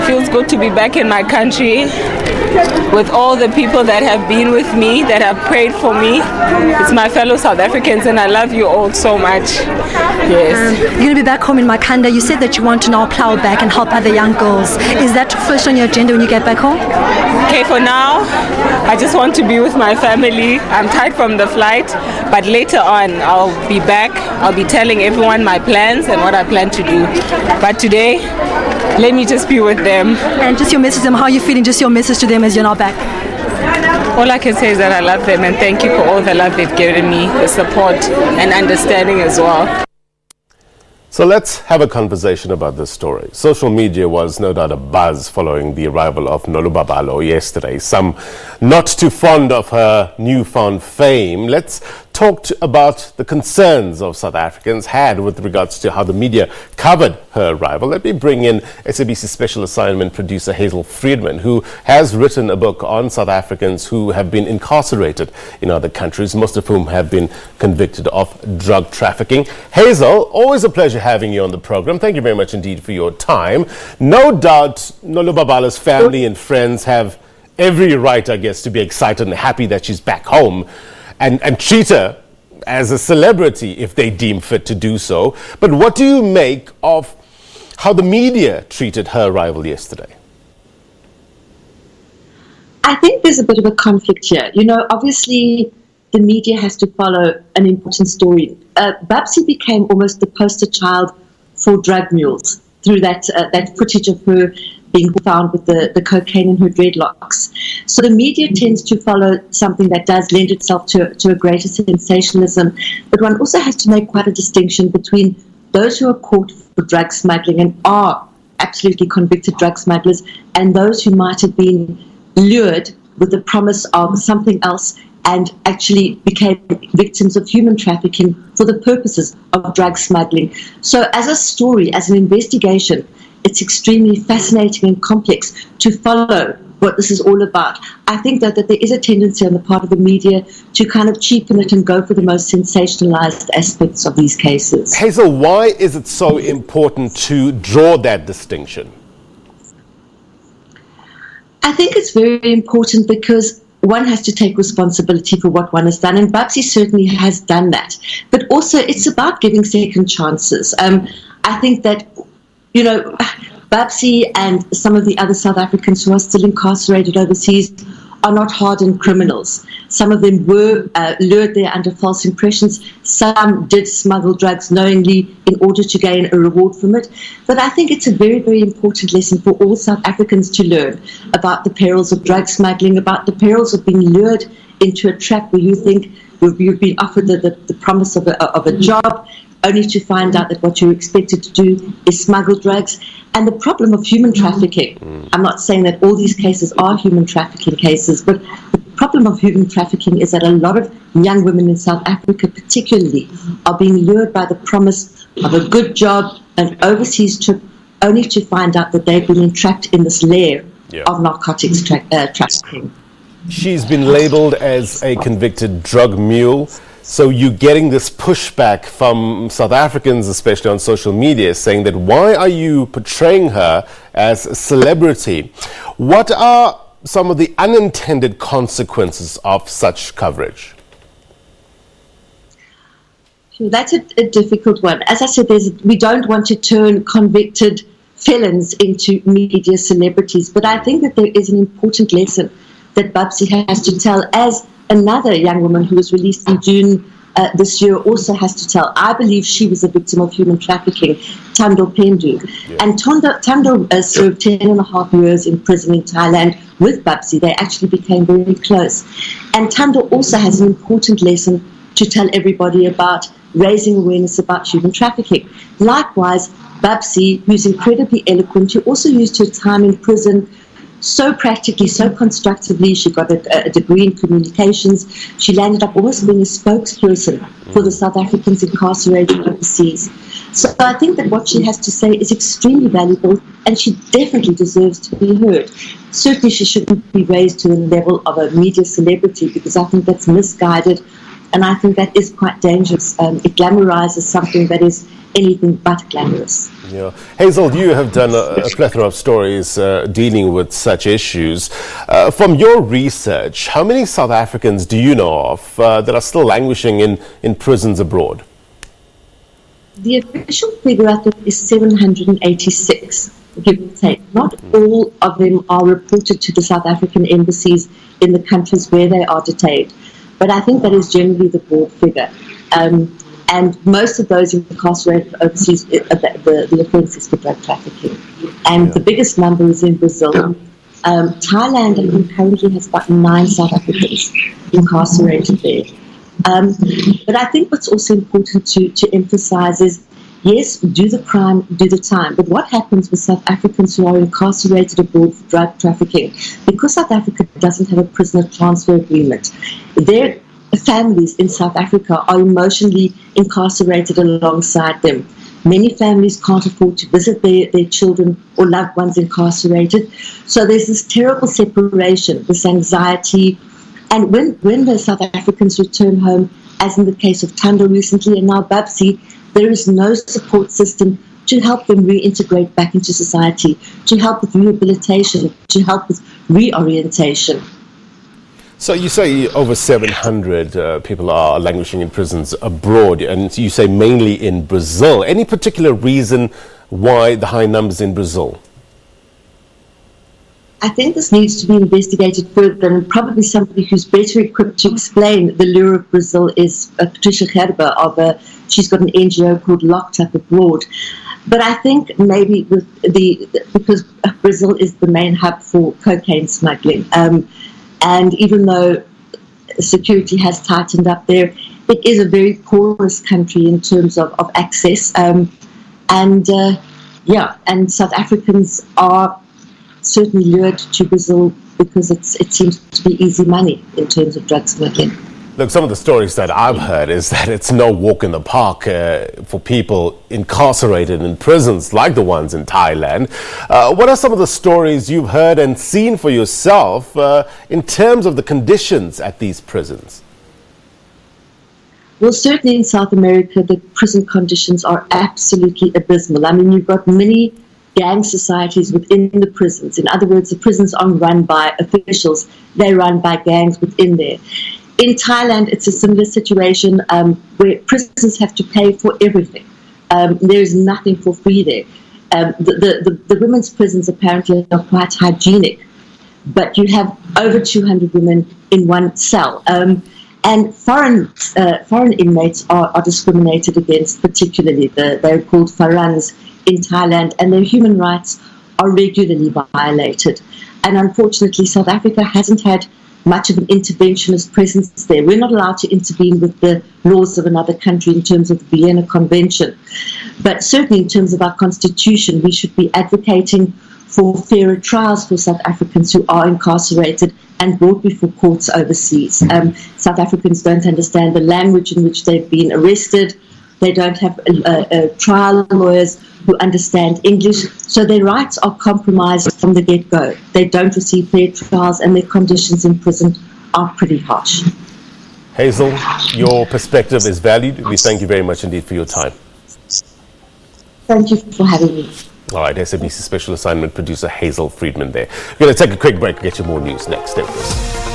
feels good to be back in my country with all the people that have been with me, that have prayed for me. It's my fellow South Africans, and I love you all so much. Yes. You're going to be back home in Makanda. You said that you want to now plow back and help other young girls. Is that first on your agenda when you get back home? Okay, for now, I just want to be with my family. I'm tired from the flight, but later on, I'll be back. I'll be telling everyone my plans and what I plan to do. But today, let me just be with them. And just your message to them, how are you feeling? Just your message to them as you're now back. All I can say is that I love them and thank you for all the love they've given me, the support and understanding as well. So let's have a conversation about this story. Social media was no doubt a buzz following the arrival of Nolubablo yesterday. Some not too fond of her newfound fame. Let's talk about the concerns of South Africans had with regards to how the media covered her arrival. Let me bring in SABC Special Assignment producer Hazel Friedman, who has written a book on South Africans who have been incarcerated in other countries, most of whom have been convicted of drug trafficking. Hazel, always a pleasure having you on the program. Thank you very much indeed for your time. No doubt Nolubablo's family and friends have every right, I guess, to be excited and happy that she's back home and treat her as a celebrity if they deem fit to do so. But what do you make of how the media treated her arrival yesterday? I think there's a bit of a conflict here. You know, obviously the media has to follow an important story. Babsy became almost the poster child for drug mules through that footage of her being found with the cocaine in her dreadlocks. So the media tends to follow something that does lend itself to a greater sensationalism. But one also has to make quite a distinction between those who are caught for drug smuggling and are absolutely convicted drug smugglers and those who might have been lured with the promise of something else and actually became victims of human trafficking for the purposes of drug smuggling. So as a story, as an investigation, it's extremely fascinating and complex to follow what this is all about. I think that there is a tendency on the part of the media to kind of cheapen it and go for the most sensationalized aspects of these cases. Hazel, why is it so important to draw that distinction? I think it's very important because one has to take responsibility for what one has done, and Babsy certainly has done that. But also, it's about giving second chances. I think that, you know, Babsy and some of the other South Africans who are still incarcerated overseas are not hardened criminals. Some of them were lured there under false impressions. Some did smuggle drugs knowingly in order to gain a reward from it. But I think it's a very, very important lesson for all South Africans to learn about the perils of drug smuggling, about the perils of being lured into a trap where you think you've been offered the promise of a job, only to find out that what you're expected to do is smuggle drugs. And the problem of human trafficking, I'm not saying that all these cases are human trafficking cases, but the problem of human trafficking is that a lot of young women in South Africa particularly are being lured by the promise of a good job, an overseas trip, only to find out that they've been entrapped in this layer of narcotics trafficking. She's been labeled as a convicted drug mule. So you're getting this pushback from South Africans, especially on social media, saying that why are you portraying her as a celebrity? What are some of the unintended consequences of such coverage? That's a difficult one. As I said, we don't want to turn convicted felons into media celebrities, but I think that there is an important lesson that Babsy has to tell, as another young woman who was released in June this year also has to tell. I believe she was a victim of human trafficking, Thando Pendu. Yeah. And Thando served 10.5 years in prison in Thailand with Babsy. They actually became very close. And Thando also has an important lesson to tell everybody about raising awareness about human trafficking. Likewise, Babsy, who's incredibly eloquent, who also used her time in prison so practically, so constructively. She got a degree in communications. She landed up almost being a spokesperson for the South Africans incarcerated overseas. So I think that what she has to say is extremely valuable, and she definitely deserves to be heard. Certainly she shouldn't be raised to the level of a media celebrity, because I think that's misguided. And I think that is quite dangerous. It glamorizes something that is anything but glamorous. Yeah. Hazel, you have done a plethora of stories dealing with such issues. From your research, how many South Africans do you know of that are still languishing in prisons abroad? The official figure, I think, is 786, give or take. Not all of them are reported to the South African embassies in the countries where they are detained. But I think that is generally the broad figure. And most of those incarcerated overseas, the offence is for drug trafficking. And the biggest number is in Brazil. Thailand, I think, currently has about 9 South Africans incarcerated there. But I think what's also important to emphasize is, yes, do the crime, do the time. But what happens with South Africans who are incarcerated abroad for drug trafficking? Because South Africa doesn't have a prisoner transfer agreement, their families in South Africa are emotionally incarcerated alongside them. Many families can't afford to visit their children or loved ones incarcerated. So there's this terrible separation, this anxiety. And when the South Africans return home, as in the case of Thando recently and now Babsi, there is no support system to help them reintegrate back into society, to help with rehabilitation, to help with reorientation. So you say over 700 people are languishing in prisons abroad, and you say mainly in Brazil. Any particular reason why the high numbers in Brazil? I think this needs to be investigated further, and probably somebody who's better equipped to explain the lure of Brazil is Patricia Gerber. She's got an NGO called Locked Up Abroad. But I think maybe with because Brazil is the main hub for cocaine smuggling, and even though security has tightened up there, it is a very porous country in terms of access. And South Africans are certainly lured to Brazil because it seems to be easy money in terms of drug smuggling. Look, some of the stories that I've heard is that it's no walk in the park for people incarcerated in prisons like the ones in Thailand. What are some of the stories you've heard and seen for yourself in terms of the conditions at these prisons? Well, certainly in South America, the prison conditions are absolutely abysmal. I mean, you've got many gang societies within the prisons. In other words, the prisons aren't run by officials, they're run by gangs within there. In Thailand, it's a similar situation where prisons have to pay for everything. There is nothing for free there. The women's prisons apparently are quite hygienic, but you have over 200 women in one cell. And foreign inmates are discriminated against, particularly. They're called farans in Thailand, and their human rights are regularly violated. And unfortunately, South Africa hasn't had much of an interventionist presence there. We're not allowed to intervene with the laws of another country in terms of the Vienna Convention. But certainly in terms of our constitution, we should be advocating for fairer trials for South Africans who are incarcerated and brought before courts overseas. South Africans don't understand the language in which they've been arrested. They don't have trial lawyers who understand English, so their rights are compromised from the get-go. They don't receive fair trials, and their conditions in prison are pretty harsh. Hazel, your perspective is valued. We thank you very much indeed for your time. Thank you for having me. All right, SABC Special Assignment producer Hazel Friedman there. We're going to take a quick break and get you more news next. Stay with us.